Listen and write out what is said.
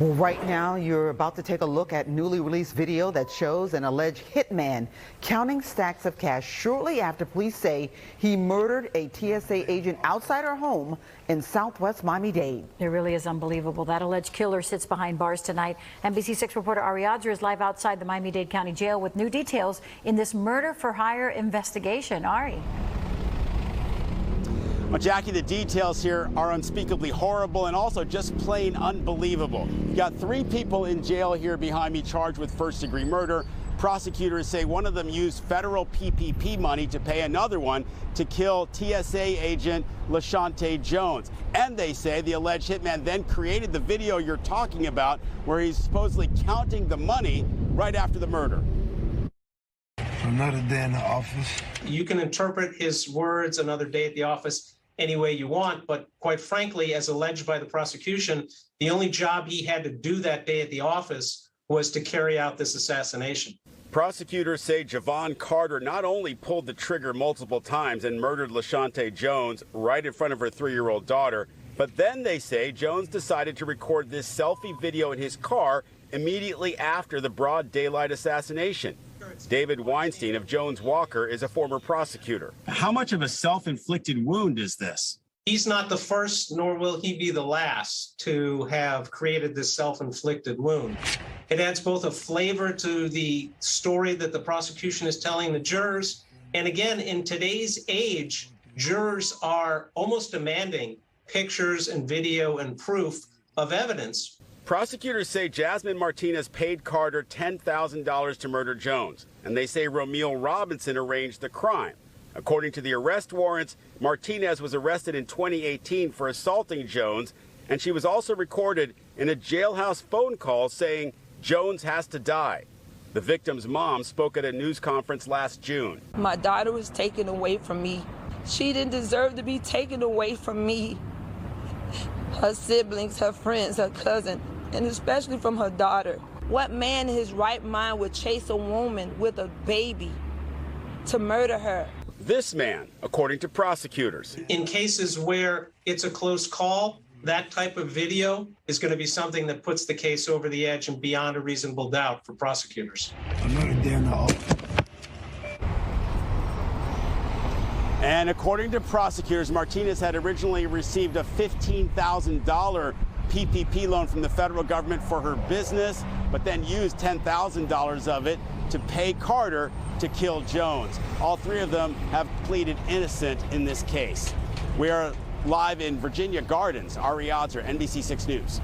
Well, right now, you're about to take a look at newly released video that shows an alleged hitman counting stacks of cash shortly after police say he murdered a TSA agent outside her home in southwest Miami-Dade. It really is unbelievable. That alleged killer sits behind bars tonight. NBC6 reporter Ari Odzer is live outside the Miami-Dade County Jail with new details in this murder-for-hire investigation. Ari. Well, Jackie, the details here are unspeakably horrible and also just plain unbelievable. You've got 3 people in jail here behind me charged with first-degree murder. Prosecutors say one of them used federal PPP money to pay another one to kill TSA agent LaShante Jones. And they say the alleged hitman then created the video you're talking about where he's supposedly counting the money right after the murder. Another day in the office. You can interpret his words, another day at the office, any way you want, but quite frankly, as alleged by the prosecution, the only job he had to do that day at the office was to carry out this assassination. Prosecutors say Javon Carter not only pulled the trigger multiple times and murdered LaShante Jones right in front of her 3-year-old daughter, but then they say Jones decided to record this selfie video in his car immediately after the broad daylight assassination. David Weinstein of Jones Walker is a former prosecutor. How much of a self-inflicted wound is this? He's not the first, nor will he be the last to have created this self-inflicted wound. It adds both a flavor to the story that the prosecution is telling the jurors. And again, in today's age, jurors are almost demanding pictures and video and proof of evidence. Prosecutors say Jasmine Martinez paid Carter $10,000 to murder Jones, and they say Romeo Robinson arranged the crime. According to the arrest warrants, Martinez was arrested in 2018 for assaulting Jones, and she was also recorded in a jailhouse phone call saying Jones has to die. The victim's mom spoke at a news conference last June. My daughter was taken away from me. She didn't deserve to be taken away from me. Her siblings, her friends, her cousin, and especially from her daughter. What man in his right mind would chase a woman with a baby to murder her? This man, according to prosecutors. In cases where it's a close call, that type of video is going to be something that puts the case over the edge and beyond a reasonable doubt for prosecutors. Another day in the office. And according to prosecutors, Martinez had originally received a $15,000 PPP loan from the federal government for her business, but then used $10,000 of it to pay Carter to kill Jones. All 3 of them have pleaded innocent in this case. We are live in Virginia Gardens. Ari Odzer, NBC6 News.